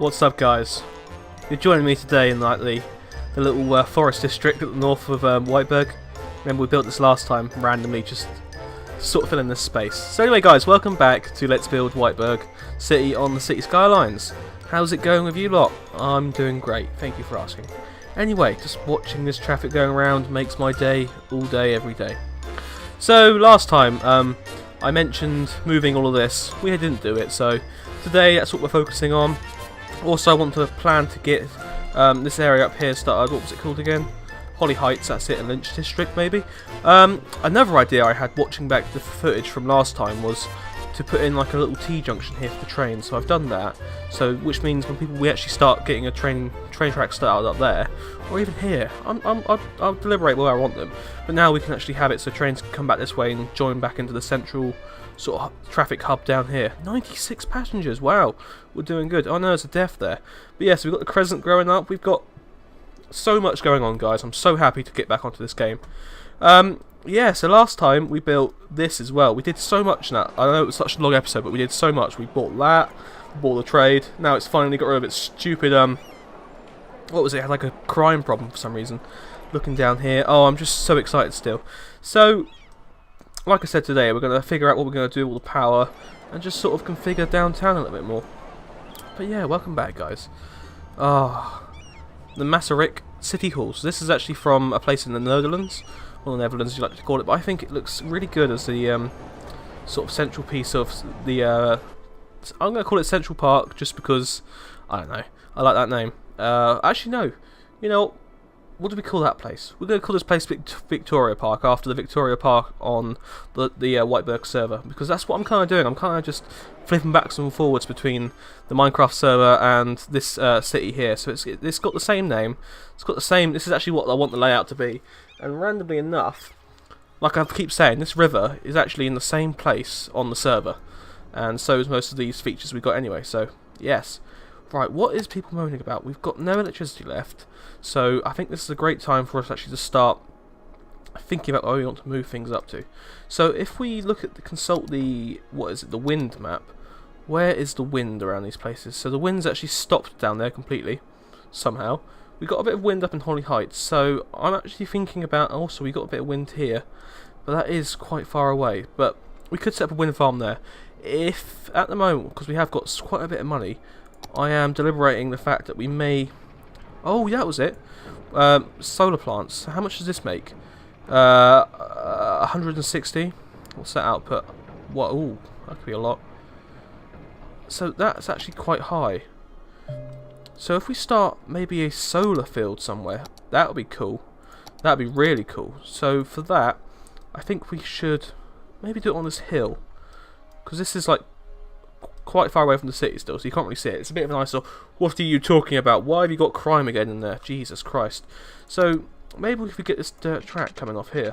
What's up, guys? You're joining me today in like the little forest district at the north of Whiteburg. Remember we built this last time, randomly, just sort of filling this space. So anyway, guys, welcome back to Let's Build Whiteburg City on the City Skylines. How's it going with you lot? I'm doing great, thank you for asking. Anyway, just watching this traffic going around makes my day, all day, every day. So last time, I mentioned moving all of this. We didn't do it, so today that's what we're focusing on. Also, I want to plan to get this area up here started. What was it called again? Holly Heights, that's it, in Lynch District, maybe. Another idea I had watching back the footage from last time was to put in like a little T-junction here for the train, so I've done that. So, which means when we actually start getting a train track started up there, or even here, I'll deliberate where I want them. But now we can actually have it so trains can come back this way and join back into the central sort of traffic hub down here. 96 passengers, wow, we're doing good. Oh no, there's a death there. But yes, we've got the crescent growing up, we've got so much going on, guys. I'm so happy to get back onto this game. Yeah, so last time we built this as well. We did so much in that. I know it was such a long episode, but we did so much. We bought that, bought the trade. Now it's finally got rid of its stupid, what was it? It had like a crime problem for some reason. Looking down here. Oh, I'm just so excited still. So, like I said today, we're going to figure out what we're going to do with all the power and just sort of configure downtown a little bit more. But yeah, welcome back, guys. Ah, the Masaryk City Hall. So this is actually from a place in the Netherlands. Or the Netherlands, as you like to call it, but I think it looks really good as the sort of central piece of the. I'm going to call it Central Park just because I don't know. I like that name. Actually, no. You know, what do we call that place? We're going to call this place Victoria Park after the Victoria Park on the Whiteburg server, because that's what I'm kind of doing. I'm kind of just flipping backs and forwards between the Minecraft server and this city here. So it's got the same name. It's got the same. This is actually what I want the layout to be. And randomly enough, like I keep saying, this river is actually in the same place on the server, and so is most of these features we got anyway. So yes, right. What is people moaning about? We've got no electricity left, so I think this is a great time for us actually to start thinking about where we want to move things up to. So if we look at consult the the wind map, where is the wind around these places? So the wind's actually stopped down there completely somehow. We got a bit of wind up in Holly Heights, so I'm actually thinking about. Also, we got a bit of wind here, but that is quite far away. But we could set up a wind farm there. If at the moment, because we have got quite a bit of money, I am deliberating the fact that we may. Oh, yeah, that was it. Solar plants. How much does this make? 160. What's that output? What? Ooh, that could be a lot. So that's actually quite high. So if we start maybe a solar field somewhere, that would be cool. That would be really cool. So for that, I think we should maybe do it on this hill, because this is like quite far away from the city still, so you can't really see it. It's a bit of an eyesore. What are you talking about? Why have you got crime again in there? Jesus Christ. So maybe if we get this dirt track coming off here,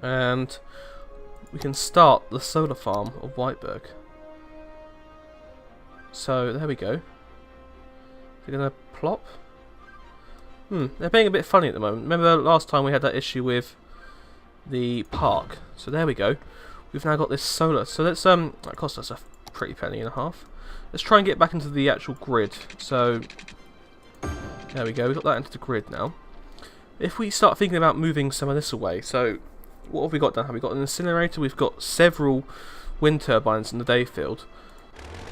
and we can start the solar farm of Whiteburg. So there we go. They're going to plop? They're being a bit funny at the moment. Remember last time we had that issue with the park? So there we go. We've now got this solar. So let's that cost us a pretty penny and a half. Let's try and get back into the actual grid. So there we go. We've got that into the grid now. If we start thinking about moving some of this away, so what have we got down here? We've got an incinerator. We've got several wind turbines in the day field,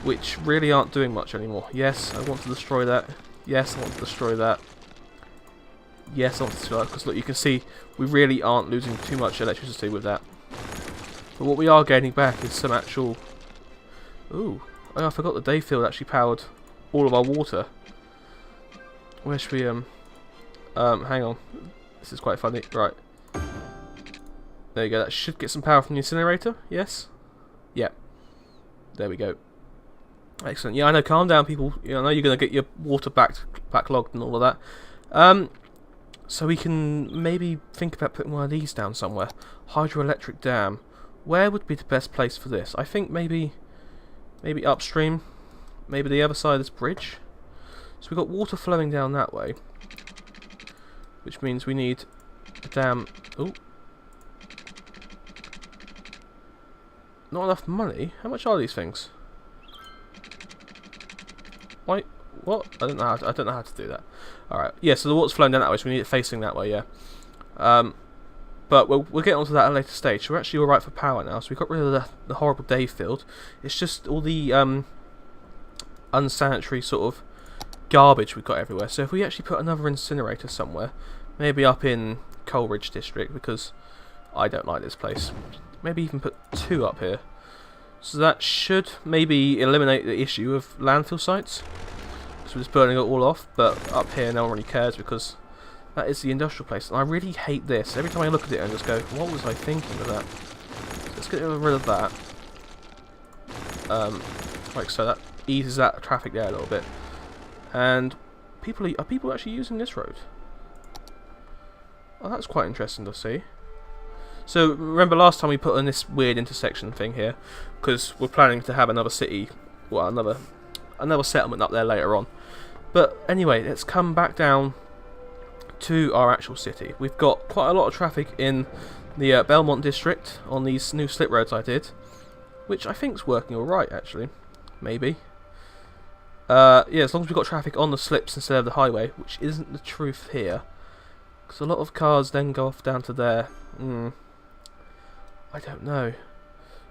which really aren't doing much anymore. Yes, I want to destroy that. Yes, I want to destroy that. Yes, I want to destroy that, because look, you can see we really aren't losing too much electricity with that. But what we are gaining back is some actual. Ooh, oh, I forgot the day field actually powered all of our water. Where should we hang on. This is quite funny. Right. There you go. That should get some power from the incinerator. Yes. Yep. There we go. Excellent. Yeah, I know. Calm down, people. I know you're going to get your water backlogged and all of that. So we can maybe think about putting one of these down somewhere. Hydroelectric dam. Where would be the best place for this? I think maybe upstream. Maybe the other side of this bridge. So we've got water flowing down that way, which means we need a dam. Oh, not enough money. How much are these things? Why? What? I don't know. I don't know how to do that. All right. Yeah. So the water's flowing down that way, so we need it facing that way. Yeah. But we'll get onto that at a later stage. So we're actually all right for power now. So we got rid of the horrible day field. It's just all the unsanitary sort of garbage we've got everywhere. So if we actually put another incinerator somewhere, maybe up in Coleridge district, because I don't like this place. Maybe even put 2 up here. So that should maybe eliminate the issue of landfill sites. So we're just burning it all off. But up here, no one really cares because that is the industrial place. And I really hate this. Every time I look at it, I just go, what was I thinking of that? So let's get rid of that. Like so, that eases that traffic there a little bit. And are people actually using this road? Oh, that's quite interesting to see. So remember last time we put in this weird intersection thing here, because we're planning to have another city, well, another settlement up there later on. But anyway, let's come back down to our actual city. We've got quite a lot of traffic in the Belmont district on these new slip roads I did, which I think is working alright actually. Maybe. Yeah, as long as we've got traffic on the slips instead of the highway, which isn't the truth here. Because a lot of cars then go off down to there. I don't know.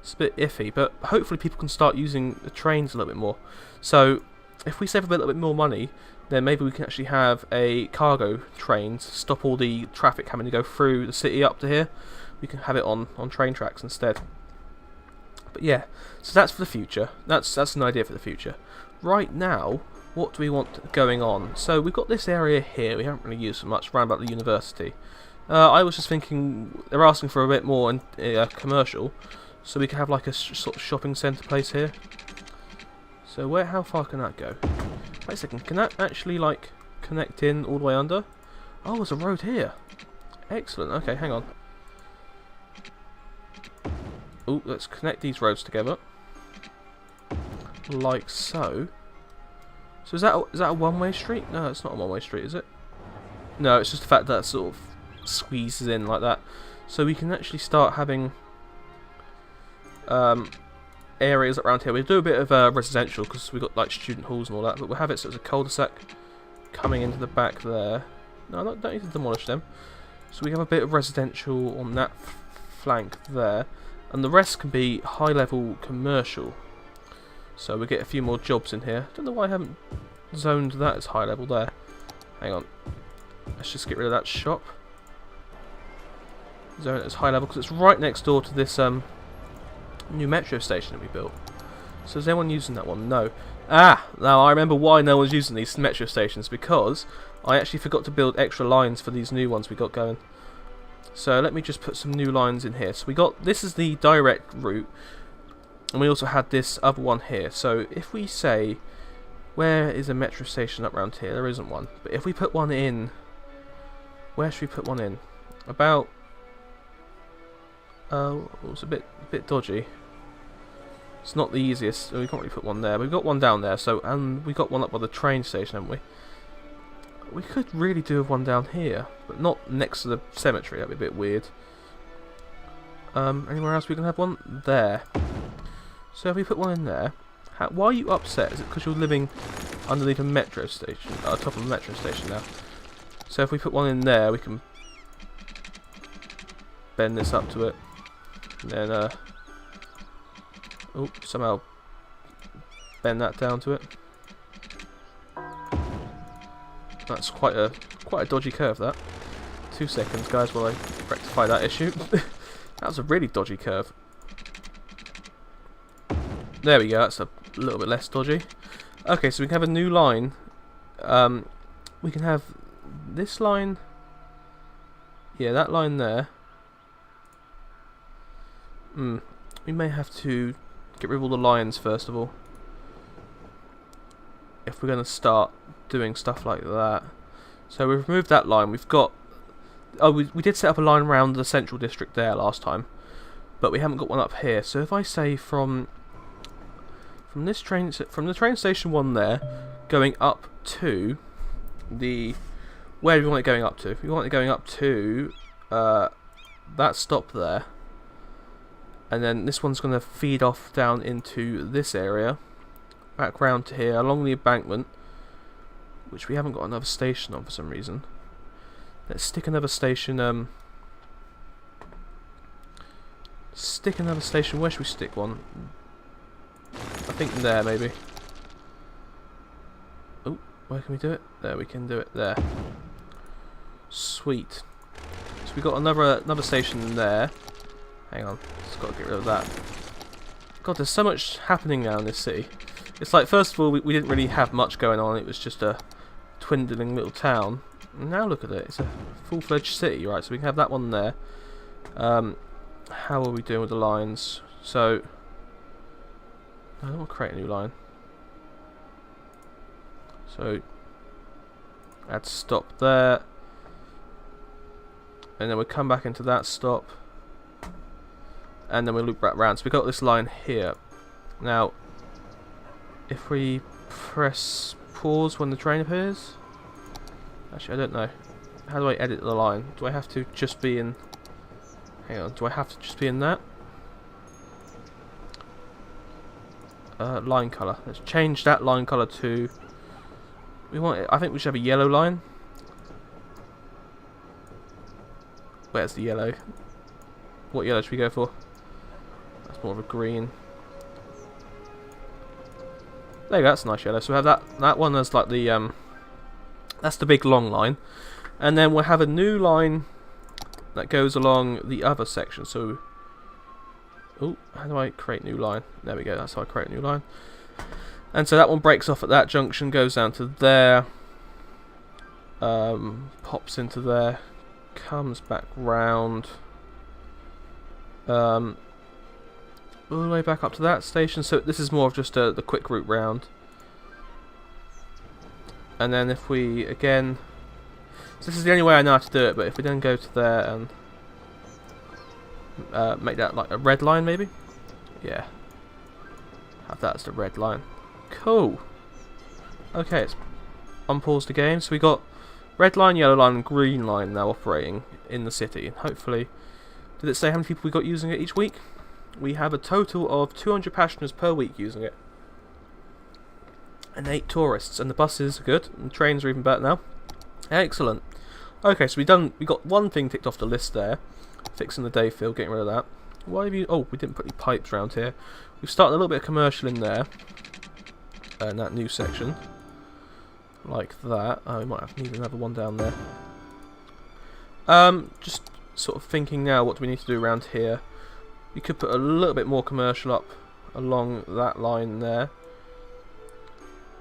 It's a bit iffy, but hopefully people can start using the trains a little bit more. So, if we save a little bit more money, then maybe we can actually have a cargo train to stop all the traffic having to go through the city up to here. We can have it on train tracks instead. But yeah, so that's for the future. That's an idea for the future. Right now, what do we want going on? So we've got this area here. We haven't really used so much around about the university. I was just thinking they're asking for a bit more in, commercial, so we can have like a sort of shopping centre place here. So how far can that go? Wait a second, can that actually like connect in all the way under? Oh, there's a road here. Excellent. Okay, hang on. Oh, let's connect these roads together, like so. So is that a one-way street? No, it's not a one-way street, is it? No, it's just the fact that it sort of squeezes in like that. So we can actually start having areas around here. We'll do a bit of residential because we've got like student halls and all that, but we'll have it so it's a cul-de-sac coming into the back there. No, don't need to demolish them. So we have a bit of residential on that flank there, and the rest can be high-level commercial. So we get a few more jobs in here. Don't know why I haven't zoned that as high level there. Hang on. Let's just get rid of that shop. Zone it as high level because it's right next door to this new metro station that we built. So is anyone using that one? No. Ah! Now I remember why no one's using these metro stations, because I actually forgot to build extra lines for these new ones we got going. So let me just put some new lines in here. So we got, this is the direct route. And we also had this other one here. So if we say, where is a metro station up around here? There isn't one. But if we put one in, where should we put one in? About, it's a bit dodgy. It's not the easiest. We can't really put one there. We've got one down there. So, and we got one up by the train station, haven't we? We could really do with one down here, but not next to the cemetery. That'd be a bit weird. Anywhere else we can have one? There. So if we put one in there, why are you upset? Is it because you're living underneath a metro station, top of a metro station now? So if we put one in there, we can bend this up to it, and then somehow bend that down to it. That's quite a dodgy curve. That. 2 seconds, guys, while I rectify that issue. That was a really dodgy curve. There we go, that's a little bit less dodgy. Okay, so we can have a new line. We can have this line. Yeah, that line there. We may have to get rid of all the lines first of all, if we're going to start doing stuff like that. So we've removed that line. We've got... Oh, we did set up a line around the central district there last time, but we haven't got one up here. So if I say from the train station one there, going up to the... Where do we want it going up to? We want it going up to that stop there. And then this one's going to feed off down into this area. back round to here along the embankment, which we haven't got another station on for some reason. Let's stick another station. Stick another station. Where should we stick one? I think there, maybe. Oh, where can we do it? There, we can do it there. Sweet. So we got another station in there. Hang on, just got to get rid of that. God, there's so much happening now in this city. It's like, first of all, we didn't really have much going on. It was just a dwindling little town. And now look at it. It's a full-fledged city, right? So we can have that one there. How are we doing with the lines? So, I don't want to create a new line. So, add stop there. And then we come back into that stop. And then we loop back round. So we've got this line here. Now, if we press pause when the train appears. Actually, I don't know. How do I edit the line? Do I have to just be in... Hang on, do I have to just be in that? Line colour. Let's change that line colour to... We want it, I think we should have a yellow line. Where's the yellow? What yellow should we go for? That's more of a green. There you go, that's a nice yellow. So we have that one as like the that's the big long line. And then we'll have a new line that goes along the other section. So, oh, how do I create a new line? There we go, that's how I create a new line. And so that one breaks off at that junction, goes down to there, pops into there, comes back round, all the way back up to that station. So this is more of just the quick route round. And then if we, again, so this is the only way I know how to do it, but if we then go to there and make that like a red line maybe? Yeah. Have that as the red line. Cool. Okay, let's unpause the game. So we got red line, yellow line and green line now operating in the city. And hopefully, did it say how many people we got using it each week? We have a total of 200 passengers per week using it. And 8 tourists. And the buses are good. And the trains are even better now. Excellent. Okay, so we got one thing ticked off the list there. Fixing the day field, getting rid of that. Why have you... Oh, we didn't put any pipes around here. We've started a little bit of commercial in there. In that new section. Like that. Oh, we might have to need another one down there. Just sort of thinking now, what do we need to do around here? We could put a little bit more commercial up along that line there.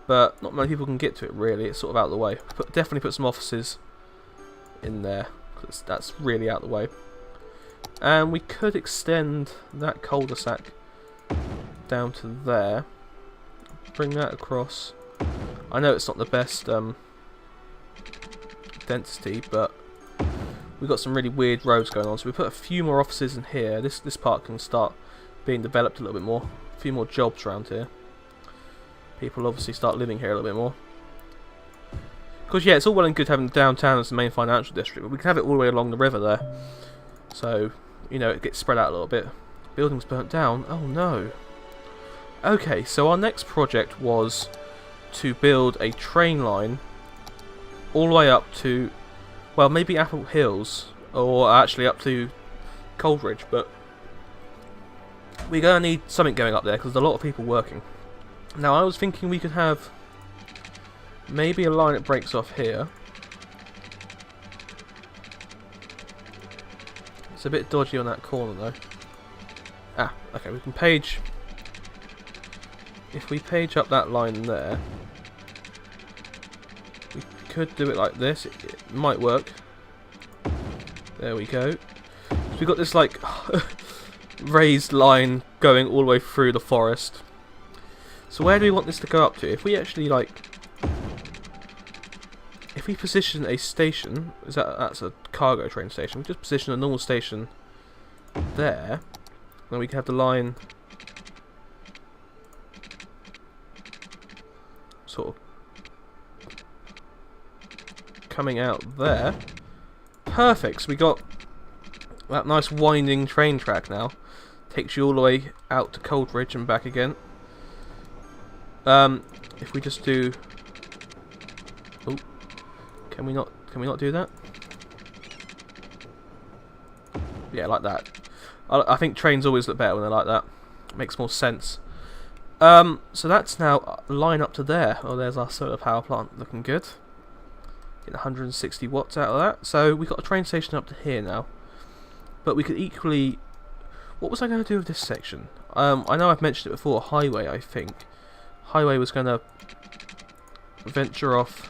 But not many people can get to it really, it's sort of out of the way. Definitely put some offices in there, because that's really out of the way. And we could extend that cul-de-sac down to there. Bring that across. I know it's not the best density, but we've got some really weird roads going on. So we put a few more offices in here. This part can start being developed a little bit more. A few more jobs around here. People obviously start living here a little bit more. Because yeah, it's all well and good having downtown as the main financial district, but we can have it all the way along the river there. So, you know, it gets spread out a little bit. Buildings burnt down. Oh no. Okay, so our next project was to build a train line all the way up to, well, maybe Apple Hills, or actually up to Coldridge, but we're going to need something going up there because there's a lot of people working. Now, I was thinking we could have maybe a line that breaks off here. It's a bit dodgy on that corner though. Ah, okay, we can page... If we page up that line there, we could do it like this. It might work. There we go. So we've got this like raised line going all the way through the forest. So where do we want this to go up to? If we actually like... If we position a station, that's a cargo train station, we just position a normal station there, then we can have the line sort of coming out there. Perfect, so we got that nice winding train track now. Takes you all the way out to Coldridge and back again. If we just do... Oh, can we not do that? Yeah, like that. I think trains always look better when they're like that. It makes more sense. So that's now line up to there. Oh, there's our solar power plant, looking good. Getting 160 watts out of that. So we got a train station up to here now. But we could equally... What was I going to do with this section? I know I've mentioned it before. Highway, I think. Highway was going to venture off.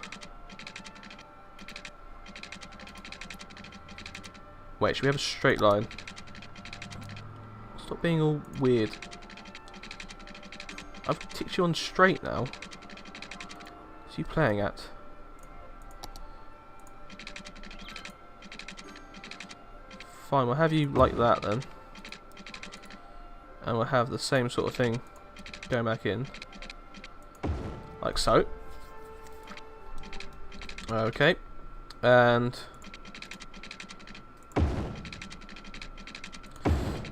Wait, should we have a straight line? Stop being all weird. I've ticked you on straight now. What's you playing at? Fine, we'll have you like that then. And we'll have the same sort of thing going back in. Like so. Okay. And...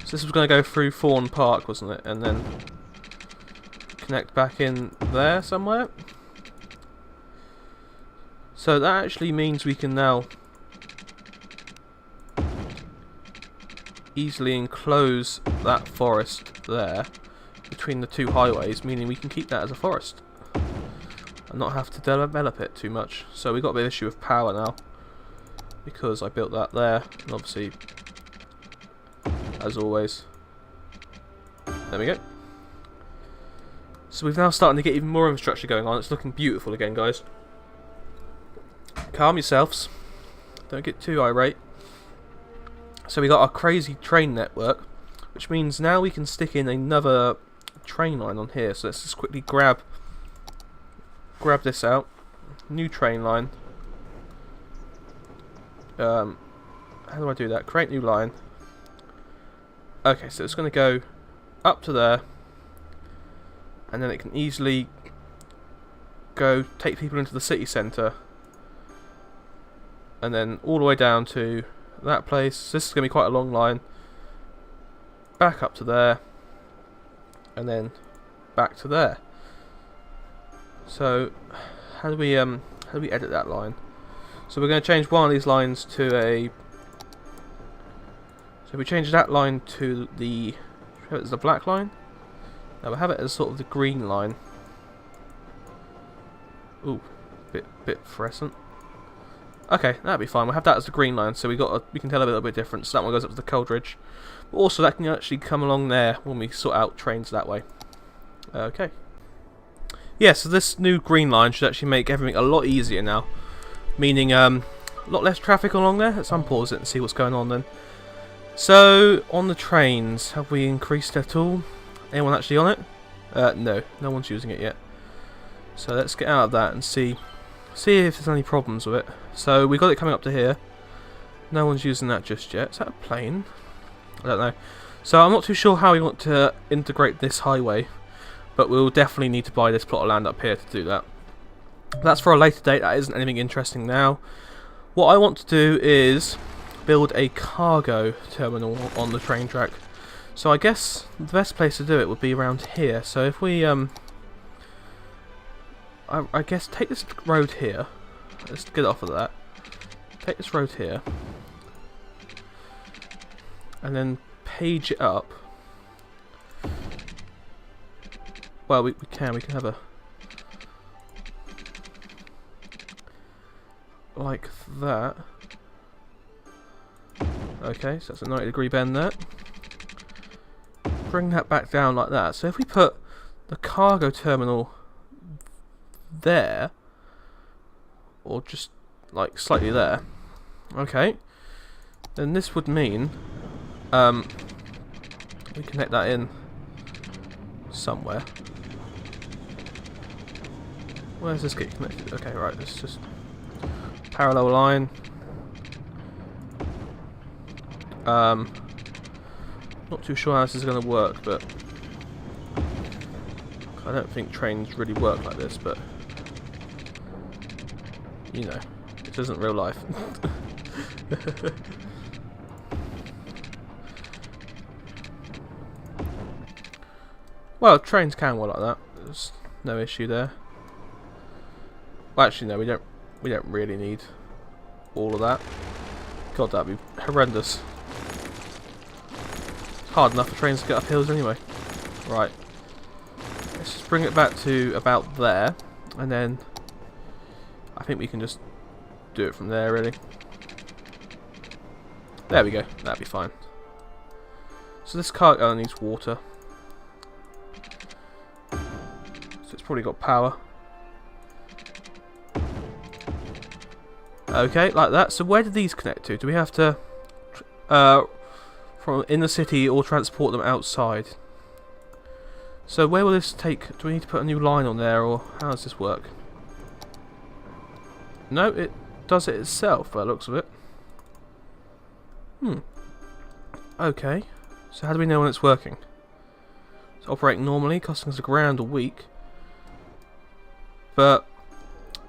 So this was going to go through Fawn Park, wasn't it? And then... connect back in there somewhere. So that actually means we can now easily enclose that forest there between the two highways, meaning we can keep that as a forest and not have to develop it too much. So we've got a bit of issue with power now because I built that there, and obviously, as always, there we go. So we've now starting to get even more infrastructure going on. It's looking beautiful again, guys. Calm yourselves. Don't get too irate. So we got our crazy train network, which means now we can stick in another train line on here. So let's just quickly grab this out. New train line. How do I do that? Create new line. Okay, so it's going to go up to there. And then it can easily go take people into the city centre. And then all the way down to that place. So this is going to be quite a long line. Back up to there. And then back to there. So how do we edit that line? So we're going to change one of these lines to a... So we change that line to the... It's the black line. Now we'll have it as sort of the green line. Ooh, bit fluorescent. Okay, that'll be fine. We'll have that as the green line, so we can tell a little bit different. So that one goes up to the Coldridge, but also that can actually come along there when we sort out trains that way. Okay. Yeah, so this new green line should actually make everything a lot easier now, meaning a lot less traffic along there. Let's unpause it and see what's going on then. So on the trains, have we increased at all? Anyone actually on it? No one's using it yet. So let's get out of that and see if there's any problems with it. So we got it coming up to here. No one's using that just yet. Is that a plane? I don't know. So I'm not too sure how we want to integrate this highway, but we'll definitely need to buy this plot of land up here to do that. That's for a later date. That isn't anything interesting now. What I want to do is build a cargo terminal on the train track. So I guess the best place to do it would be around here. So if we, I guess take this road here. Let's get off of that. Take this road here. And then page it up. Well, we can have a... like that. Okay, so that's a 90-degree bend there. Bring that back down like that. So if we put the cargo terminal there, or just like slightly there, okay, then this would mean we connect that in somewhere. Where does this get connected? Okay, right, let's just parallel line. Not too sure how this is going to work, but I don't think trains really work like this, but you know, it isn't real life. Well, trains can work like that. no issue there. Well, actually, no, we don't really need all of that. God, that'd be horrendous. It's hard enough for trains to get up hills anyway. Right. Let's just bring it back to about there, and then I think we can just do it from there, really. There we go. That'd be fine. So this car needs water. So it's probably got power. Okay, like that. So where do these connect to? Do we have to from in the city or transport them outside? So where will this take? Do we need to put a new line on there, or how does this work? No, it does it itself by the looks of it. Okay. So how do we know when it's working? It's operating normally, costing us £1,000 a week. But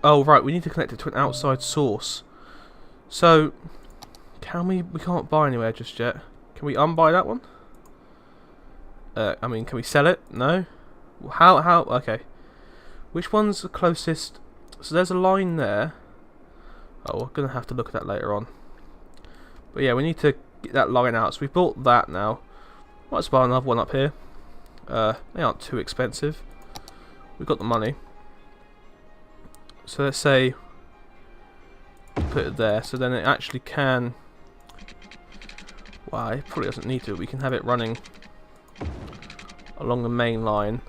oh right, we need to connect it to an outside source. So can we can't buy anywhere just yet. Can we unbuy that one? I mean, can we sell it? No. How okay. Which one's the closest? So there's a line there. Oh, we're gonna have to look at that later on. But yeah, we need to get that line out. So we've bought that now. Might as well buy another one up here. They aren't too expensive. We've got the money. So let's say put it there, so then it actually can. Well, it probably doesn't need to. We can have it running along the main line.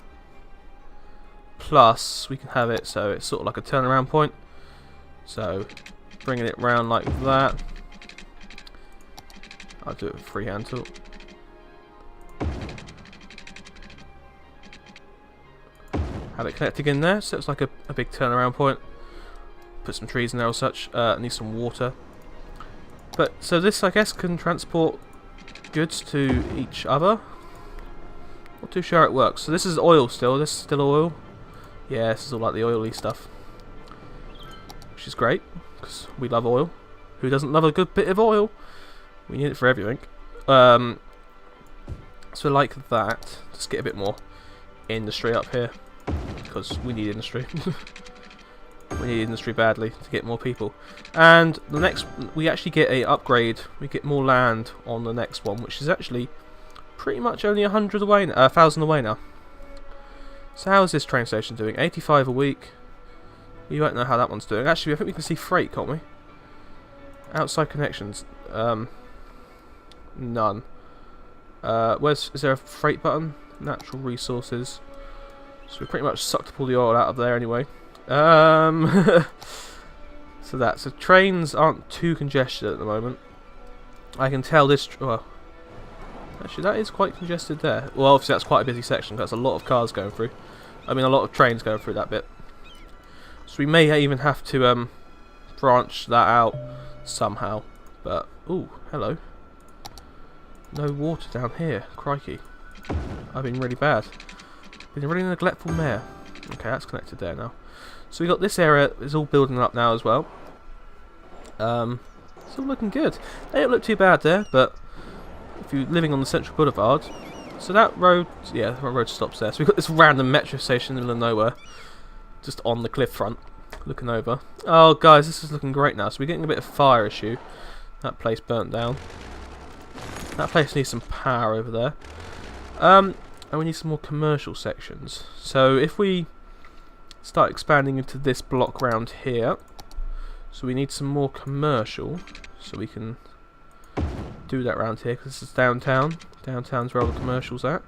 Plus, we can have it so it's sort of like a turnaround point. So, bringing it round like that. I'll do it with freehand tool. Have it connected in there, so it's like a big turnaround point. Put some trees in there or such. Need some water. But so this, I guess, can transport goods to each other. Not too sure how it works. So this is oil still. This is still oil. Yeah, this is all like the oily stuff, which is great because we love oil. Who doesn't love a good bit of oil? We need it for everything. So like that. Just get a bit more industry up here because we need industry. We need industry badly to get more people. And the next, we actually get a upgrade. We get more land on the next one, which is actually pretty much only 1,000 away now. So how is this train station doing? 85 a week. We won't know how that one's doing. Actually, I think we can see freight, can't we? Outside connections. None. Is there a freight button? Natural resources. So we pretty much sucked up all the oil out of there anyway. So trains aren't too congested at the moment. I can tell this. Well, actually, that is quite congested there. Well, obviously that's quite a busy section. That's a lot of cars going through. I mean, a lot of trains going through that bit. So we may even have to branch that out somehow. But ooh, hello. No water down here. Crikey, I've been really bad. Been a really neglectful mayor. Okay, that's connected there now. So we got this area is all building up now as well. It's all looking good. They don't look too bad there, but if you're living on the Central Boulevard, so that road, yeah, the road stops there. So we've got this random metro station in the middle of nowhere, just on the cliff front, looking over. Oh, guys, this is looking great now. So we're getting a bit of fire issue. That place burnt down. That place needs some power over there. And we need some more commercial sections. So if we start expanding into this block round here, so we need some more commercial, so we can do that round here, because this is downtown. Downtown's where all the commercial's at.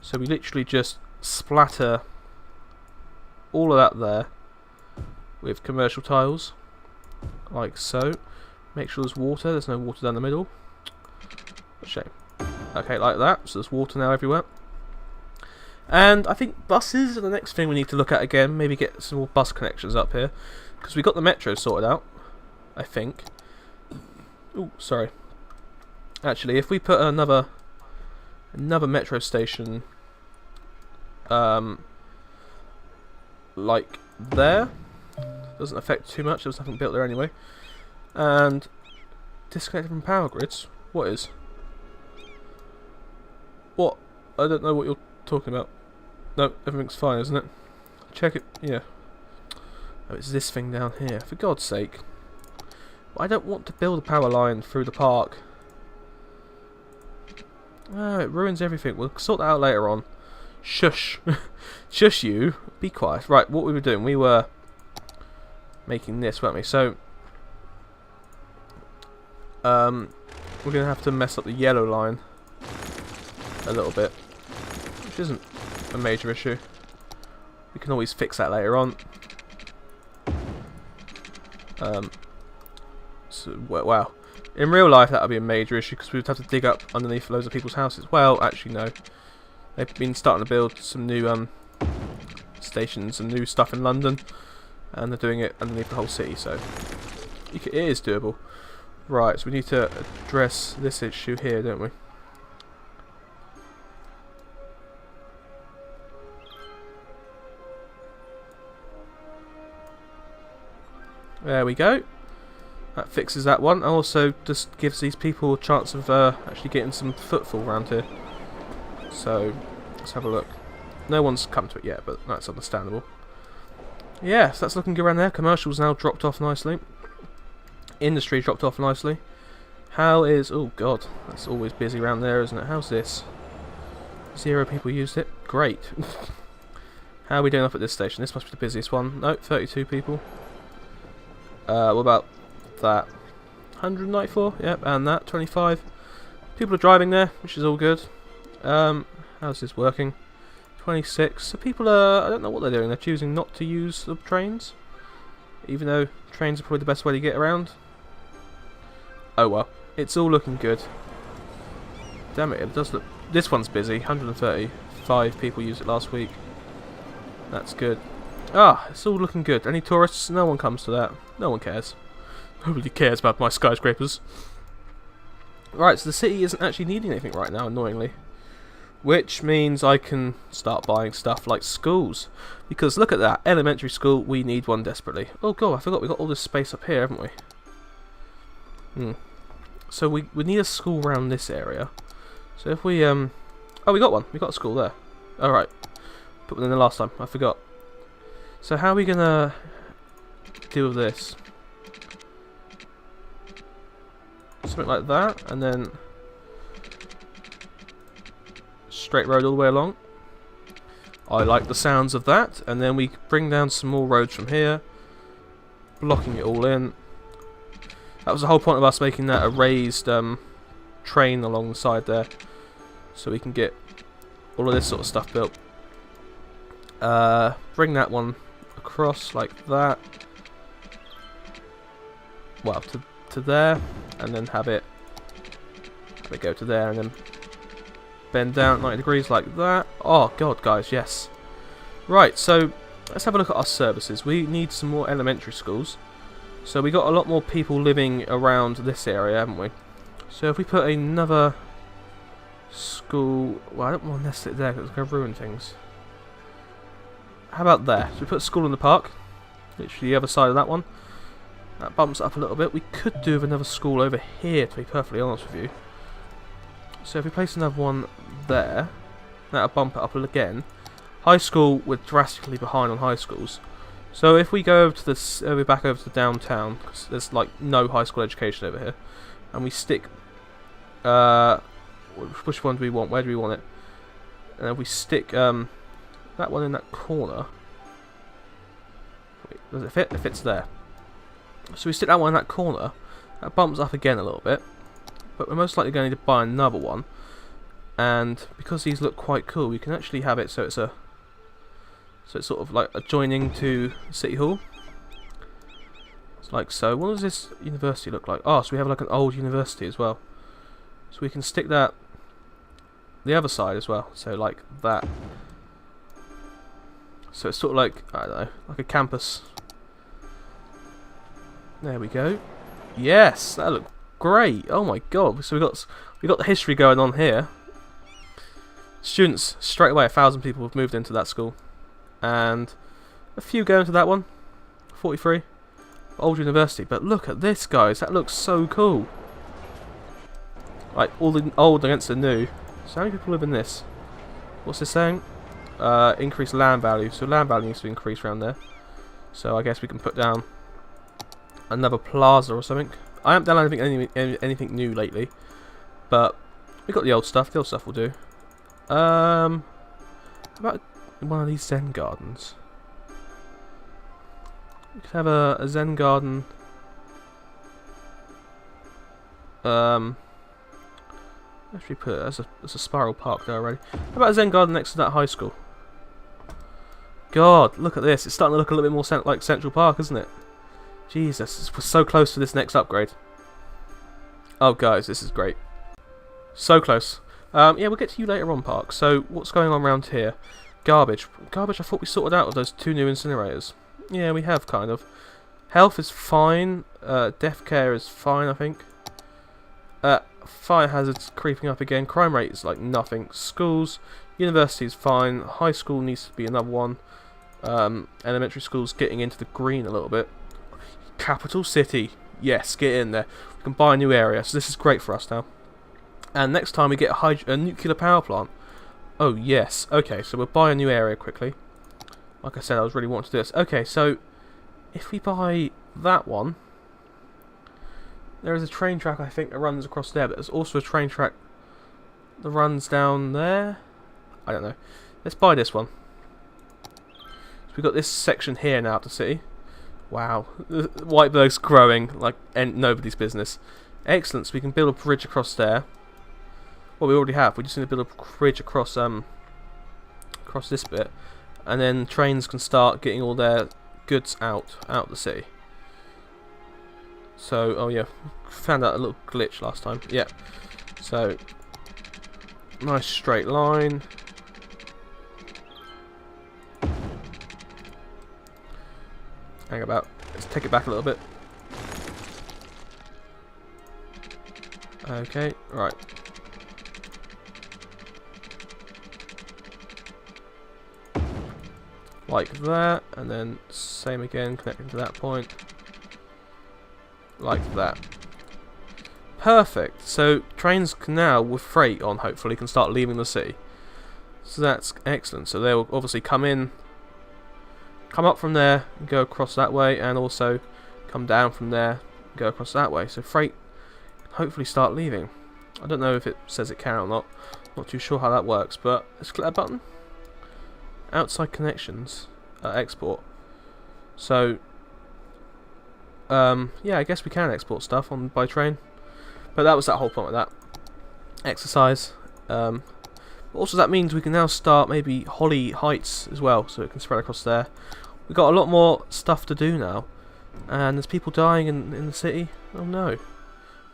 So we literally just splatter all of that there with commercial tiles, like so. Make sure there's water. There's no water down the middle. What a shame. Okay, like that. So there's water now everywhere. And I think buses are the next thing we need to look at again. Maybe get some more bus connections up here, because we got the metro sorted out, I think. Oh, sorry. Actually, if we put another metro station, like there, doesn't affect too much. There's nothing built there anyway. And disconnected from power grids. What is? What? I don't know what you're talking about. No, everything's fine, isn't it? check it. Yeah. Oh, it's this thing down here. For God's sake. I don't want to build a power line through the park. Oh, it ruins everything. We'll sort that out later on. Shush. Shush you. Be quiet. Right, what we were doing, we were making this, weren't we? So, we're going to have to mess up the yellow line a little bit, which isn't a major issue. We can always fix that later on. So, wow. In real life, that would be a major issue because we would have to dig up underneath loads of people's houses. Well, actually, no. They've been starting to build some new stations and new stuff in London, and they're doing it underneath the whole city, so it is doable. Right, so we need to address this issue here, don't we? There we go. That fixes that one. Also, just gives these people a chance of actually getting some footfall around here. So, let's have a look. No one's come to it yet, but that's understandable. Yeah, so that's looking good around there. Commercials now dropped off nicely. Industry dropped off nicely. How is... oh god, that's always busy around there, isn't it? How's this? 0 people used it. Great. How are we doing up at this station? This must be the busiest one. Nope, 32 people. What about that? 194? Yep, and that, 25. People are driving there, which is all good. How's this working? 26. So people are... I don't know what they're doing. They're choosing not to use the trains. Even though trains are probably the best way to get around. Oh well. It's all looking good. Damn it, it does look... this one's busy. 135 people used it last week. That's good. Ah, it's all looking good. Any tourists? No one comes to that. No one cares. Nobody cares about my skyscrapers. Right, so the city isn't actually needing anything right now, annoyingly. Which means I can start buying stuff like schools. Because look at that, elementary school, we need one desperately. Oh god, I forgot, we've got all this space up here, haven't we? So we need a school around this area. So if we, oh, we got one. We got a school there. Alright. Put one in the last time, I forgot. So how are we gonna deal with this? Something like that, and then straight road all the way along. I like the sounds of that, and then we bring down some more roads from here, blocking it all in. That was the whole point of us making that a raised train along the side there, so we can get all of this sort of stuff built. Bring that one across like that. Well, to there, and then have it go to there, and then bend down 90 degrees like that. Oh god, guys, yes. Right, so let's have a look at our services. We need some more elementary schools. So we got a lot more people living around this area, haven't we? So if we put another school... well, I don't want to nest it there because it's going to ruin things. How about there? So we put a school in the park. Literally the other side of that one. That bumps it up a little bit. We could do with another school over here, to be perfectly honest with you. So if we place another one there, that'll bump it up again. High school, we're drastically behind on high schools. So if we go over to this, we're back over to downtown, because there's like no high school education over here, and we stick, which one do we want? Where do we want it? And if we stick that one in that corner, wait, does it fit? It fits there. So we stick that one in that corner. That bumps up again a little bit, but we're most likely going to need to buy another one. And because these look quite cool, we can actually have it so it's a sort of like adjoining to City Hall. It's like so. What does this university look like? Oh, so we have like an old university as well. So we can stick that the other side as well. So like that. So it's sort of like, I don't know, like a campus. There we go. Yes, that looked great. Oh my god. So we got the history going on here. Students, straight away 1,000 people have moved into that school. And a few go into that one. 43. Old university. But look at this, guys. That looks so cool. Like, all the old against the new. So how many people live in this? What's this saying? increase land value. So land value needs to increase around there. So I guess we can put down another plaza or something. I haven't done anything new lately, but we got the old stuff. The old stuff will do. About one of these Zen gardens. We could have a Zen garden. Actually, put it as a spiral park there already. How about a Zen garden next to that high school? God, look at this. It's starting to look a little bit more like Central Park, isn't it? Jesus, we're so close to this next upgrade. Oh, guys, this is great. So close. Yeah, we'll get to you later on, Park. So, what's going on around here? Garbage. Garbage, I thought we sorted out with those 2 new incinerators. Yeah, we have, kind of. Health is fine. Death care is fine, I think. Fire hazards creeping up again. Crime rate is like nothing. Schools. University is fine. High school needs to be another one. Elementary school's getting into the green a little bit. Capital city. Yes, get in there. We can buy a new area, so this is great for us now. And next time we get a nuclear power plant. Oh, yes. Okay, so we'll buy a new area quickly. Like I said, I was really wanting to do this. Okay, so if we buy that one, there is a train track, I think, that runs across there, but there's also a train track that runs down there. I don't know. Let's buy this one. So we've got this section here now to see. Wow. Whiteburg's growing like nobody's business. Excellent, so we can build a bridge across there. Well, we already have. We just need to build a bridge across across this bit. And then trains can start getting all their goods out the city. So, oh yeah, found out a little glitch last time. Yeah. So, nice straight line. Hang about. Let's take it back a little bit. Okay, right. Like that, and then same again, connecting to that point. Like that. Perfect. So trains can now, with freight on, hopefully, can start leaving the city. So that's excellent. So they will obviously come in, come up from there, and go across that way, and also come down from there, and go across that way. So freight can hopefully start leaving. I don't know if it says it can or not. Not too sure how that works, but let's click that button. Outside connections, export. So, yeah, I guess we can export stuff by train, but that was that whole point of that exercise. Also, that means we can now start maybe Holly Heights as well, so it can spread across there. We've got a lot more stuff to do now, and there's people dying in the city. Oh no!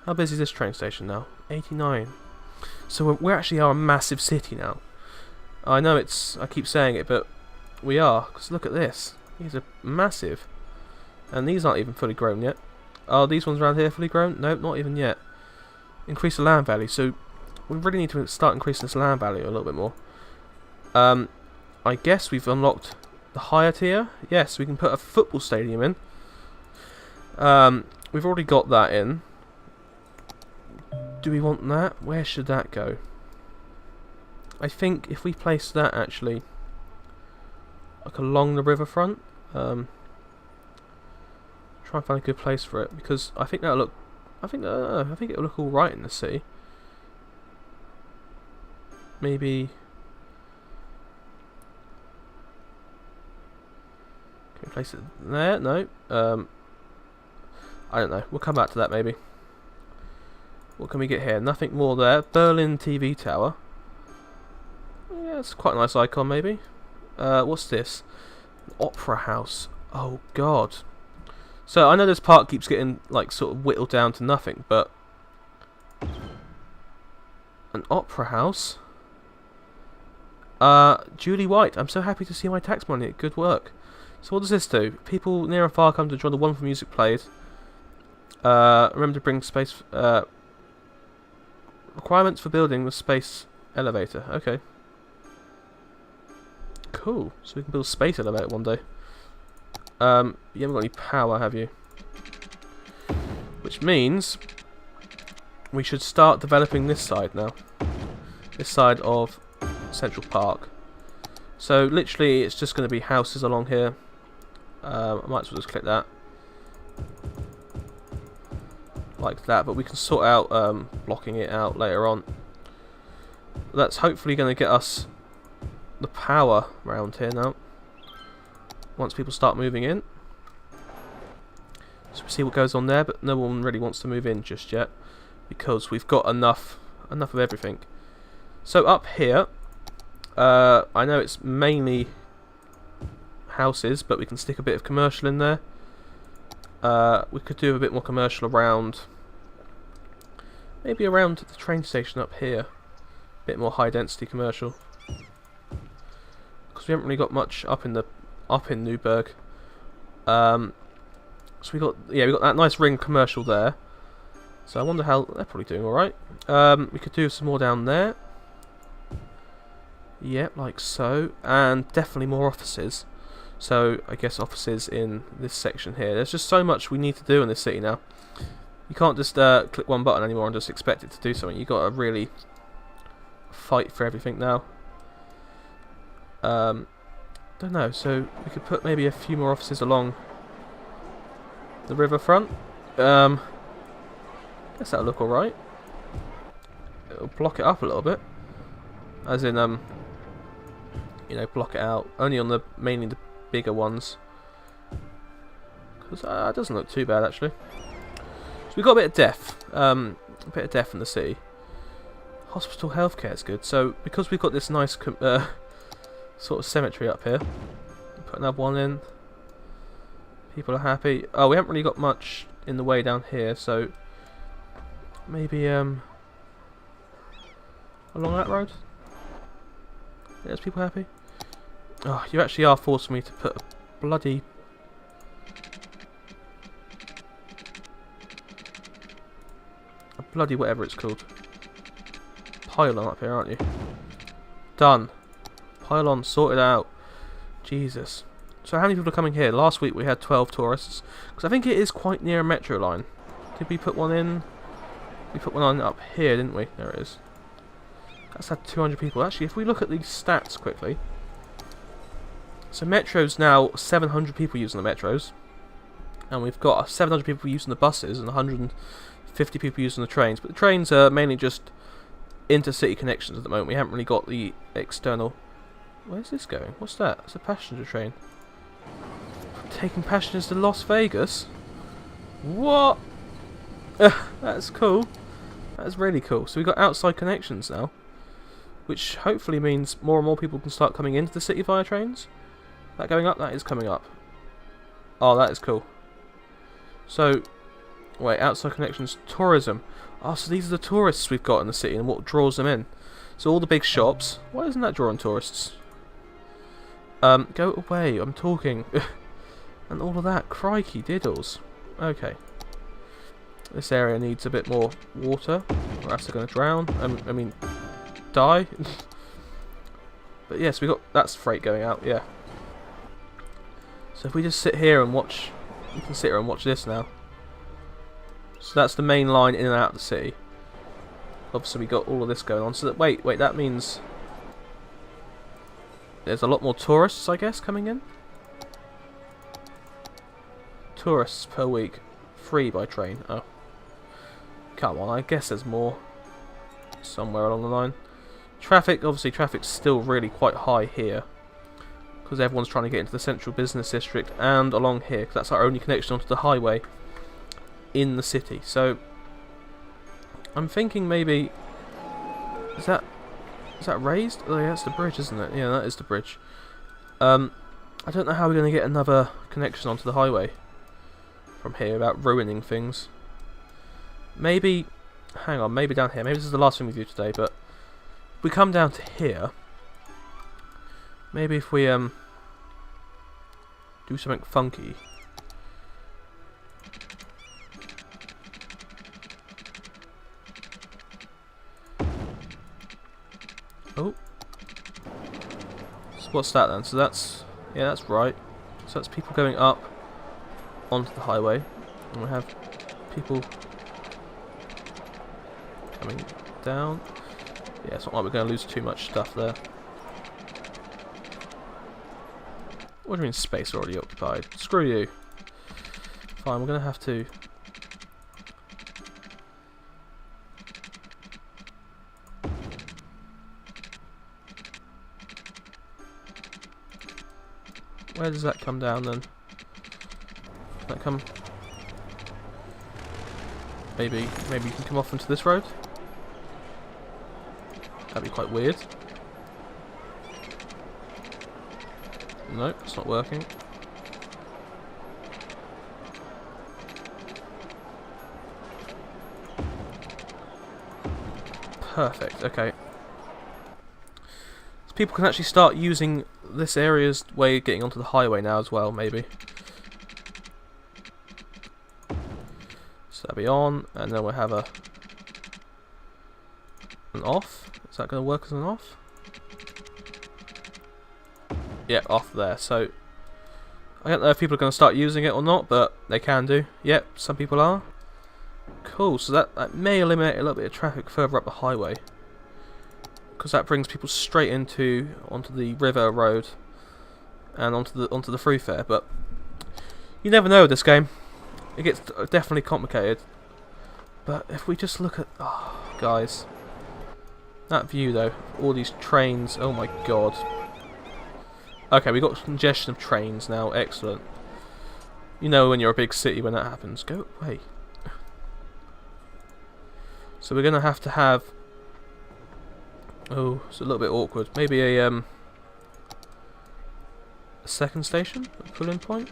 How busy is this train station now? 89. So we actually are a massive city now. I know I keep saying it, but we are, because look at this. These are massive. And these aren't even fully grown yet. Are these ones around here fully grown? Nope, not even yet. Increase the land value. So we really need to start increasing this land value a little bit more. I guess we've unlocked the higher tier. Yes, we can put a football stadium in. We've already got that in. Do we want that? Where should that go? I think if we place that actually like along the riverfront, try and find a good place for it, because I think that'll look. I think it'll look all right in the city. Maybe. Can we place it there? No. I don't know. We'll come back to that maybe. What can we get here? Nothing more there. Berlin TV tower. Yeah, it's quite a nice icon maybe. What's this? An opera house. Oh god. So I know this part keeps getting like sort of whittled down to nothing, but an opera house. Julie White, I'm so happy to see my tax money. Good work. So what does this do? People near and far come to enjoy the wonderful music played. Remember to bring space. Requirements for building the space elevator. Okay. Cool. So we can build a space elevator one day. You haven't got any power, have you? Which means we should start developing this side now. This side of Central Park. So literally it's just going to be houses along here. I might as well just click that. Like that, but we can sort out blocking it out later on. That's hopefully going to get us the power around here now. Once people start moving in. So we see what goes on there, but no one really wants to move in just yet. Because we've got enough of everything. So up here, I know it's mainly houses, but we can stick a bit of commercial in there. We could do a bit more commercial around, maybe around the train station up here. A bit more high density commercial. Because we haven't really got much up in Newburgh. So we got that nice ring commercial there. So I wonder how they're probably doing all right. We could do some more down there. Yep, like so, and definitely more offices. So I guess offices in this section here. There's just so much we need to do in this city now. You can't just click one button anymore and just expect it to do something. You've got to really fight for everything now. Don't know. So we could put maybe a few more offices along the riverfront. Guess that'll look alright. It'll block it up a little bit. As in, you know, block it out. Only on mainly the bigger ones. Because it doesn't look too bad, actually. So we've got a bit of death. A bit of death in the city. Hospital healthcare is good. So, because we've got this nice sort of cemetery up here, put another one in. People are happy. Oh, we haven't really got much in the way down here, so maybe along that road. There's people happy. Oh, you actually are forcing me to put a bloody whatever it's called pylon up here, aren't you? Done. Pylon sorted out. Jesus. So how many people are coming here? Last week we had 12 tourists. Because I think it is quite near a metro line. Did we put one in? We put one on up here, didn't we? There it is. That's had 200 people. Actually, if we look at these stats quickly. So Metro's now 700 people using the Metros. And we've got 700 people using the buses and 150 people using the trains. But the trains are mainly just intercity connections at the moment. We haven't really got the external... Where's this going? What's that? It's a passenger train. Taking passengers to Las Vegas? What? That's cool. That's really cool. So we've got outside connections now. Which hopefully means more and more people can start coming into the city via trains. That going up? That is coming up. Oh, that is cool. So, wait, outside connections, tourism. Oh, so these are the tourists we've got in the city and what draws them in. So all the big shops. Why isn't that drawing tourists? Go away, I'm talking. And all of that. Crikey diddles. Okay. This area needs a bit more water, or else they're going to drown. I mean, die. But yes, we got that's freight going out. Yeah. So if we just sit here and watch, you can sit here and watch this now. So that's the main line in and out of the city. Obviously, we got all of this going on. So that wait, that means there's a lot more tourists, I guess, coming in. Tourists per week, free by train. Oh. Come on, I guess there's more somewhere along the line. Traffic, obviously traffic's still really quite high here. Because everyone's trying to get into the central business district and along here. Because that's our only connection onto the highway in the city. So, I'm thinking maybe... Is that raised? Oh yeah, that's the bridge, isn't it? Yeah, that is the bridge. I don't know how we're going to get another connection onto the highway from here without ruining things. Maybe, hang on, maybe down here. Maybe this is the last thing we do today, but if we come down to here, maybe if we do something funky. Oh. So what's that then? So that's, yeah, that's right. So that's people going up onto the highway, and we have people coming down. Yeah, it's not like we're going to lose too much stuff there. What do you mean space already occupied? Screw you. Fine, we're going to have to... Where does that come down then? That come... Maybe you can come off into this road? That'd be quite weird. Nope, it's not working. Perfect, okay. So people can actually start using this area's way of getting onto the highway now as well, maybe. So that'll be on, and then we'll have an off. Is that going to work as an off? Yeah, off there. So I don't know if people are going to start using it or not, but they can do. Yep, some people are. Cool, so that may eliminate a little bit of traffic further up the highway, because that brings people straight onto the river road and onto the thoroughfare. But you never know with this game. It gets definitely complicated. But if we just look at... Oh, guys. That view, though. All these trains. Oh, my God. Okay, we got congestion of trains now. Excellent. You know when you're a big city when that happens. Go away. So we're going to have... Oh, it's a little bit awkward. Maybe a second station? A pull-in point?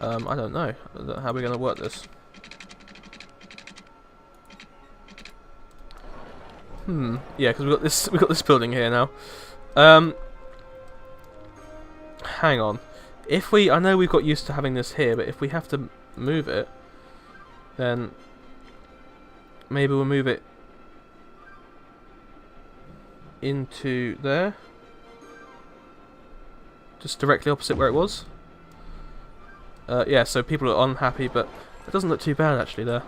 I don't know. How are we going to work this? Yeah, because we've got this building here now. Hang on. I know we've got used to having this here, but if we have to move it, then maybe we'll move it into there, just directly opposite where it was. Yeah, so people are unhappy, but it doesn't look too bad actually there.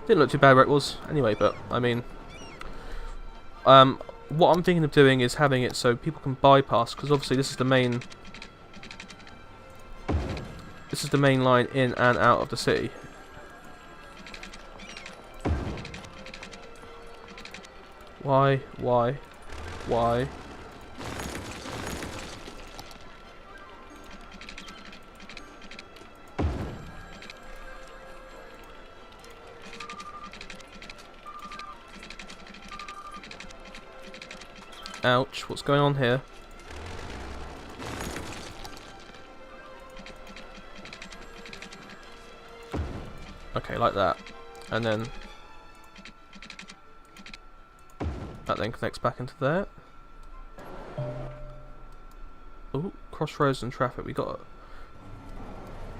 Didn't look too bad where it was anyway, but I mean, what I'm thinking of doing is having it so people can bypass, because obviously this is the main line in and out of the city. Why? Ouch, what's going on here? Okay, like that. And then that then connects back into there. Oh, crossroads and traffic. We got...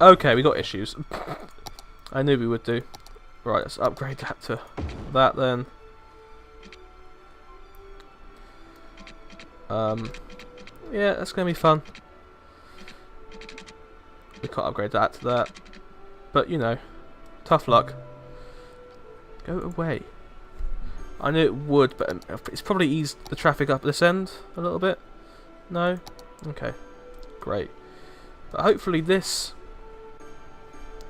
Okay, we got issues. I knew we would do. Right, let's upgrade that to that then. Yeah, that's gonna be fun. We can't upgrade that to that, but you know, tough luck. Go away. I knew it would, but it's probably eased the traffic up this end a little bit. No? Okay, great. But hopefully this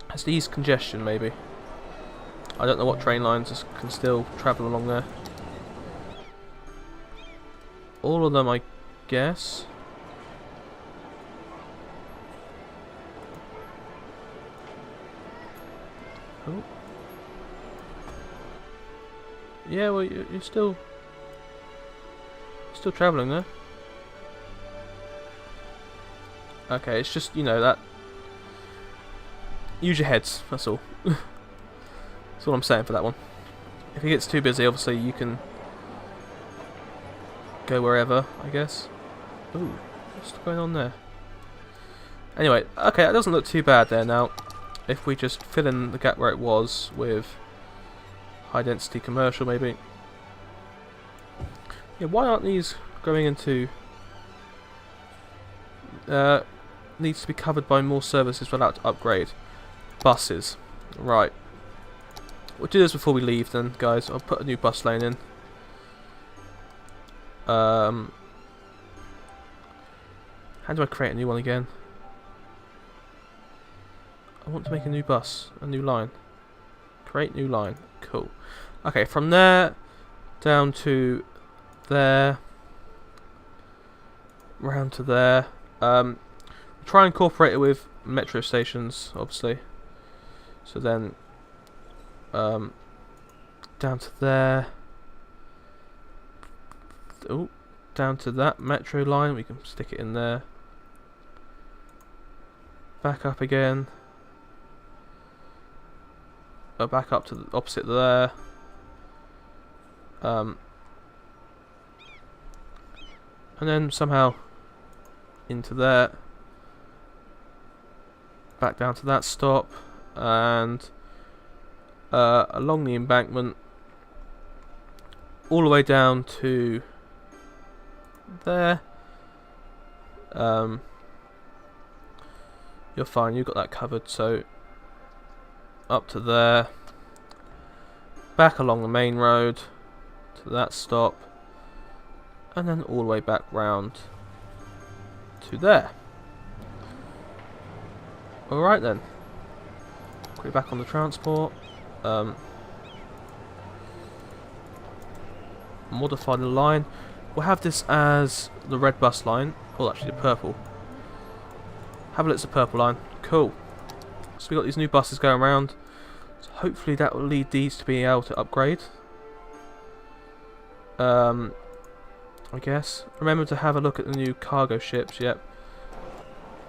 has eased congestion, maybe. I don't know what train lines can still travel along there. All of them, I guess. Oh. Yeah, well, you're still travelling there. Okay, it's just, you know, that... Use your heads, that's all. That's all I'm saying for that one. If it gets too busy, obviously you can go wherever, I guess. Ooh, what's going on there? Anyway, okay, that doesn't look too bad there now. If we just fill in the gap where it was with high density commercial, maybe. Yeah, why aren't these going into... needs to be covered by more services without to upgrade. Buses. Right. We'll do this before we leave then, guys. I'll put a new bus lane in. How do I create a new one again? I want to make a new bus, a new line. Create new line. Cool. Okay, from there down to there, round to there. Try and incorporate it with metro stations, obviously. So then, down to there. Oh, down to that metro line. We can stick it in there. Back up again. Back up to the opposite there. And then somehow into there. Back down to that stop. And along the embankment. All the way down to there. You're fine, you've got that covered, so up to there, back along the main road to that stop, and then all the way back round to there. Alright then, quickly back on the transport. Modify the line. We'll have this as the red bus line. Oh, actually the purple. Have a look at the purple line. Cool. So we got these new buses going around. So hopefully that will lead these to be able to upgrade. I guess. Remember to have a look at the new cargo ships. Yep.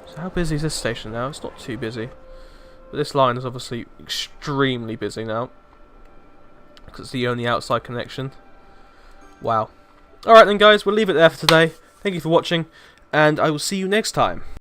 So how busy is this station now? It's not too busy. But this line is obviously extremely busy now. Because it's the only outside connection. Wow. Alright then guys, we'll leave it there for today. Thank you for watching. And I will see you next time.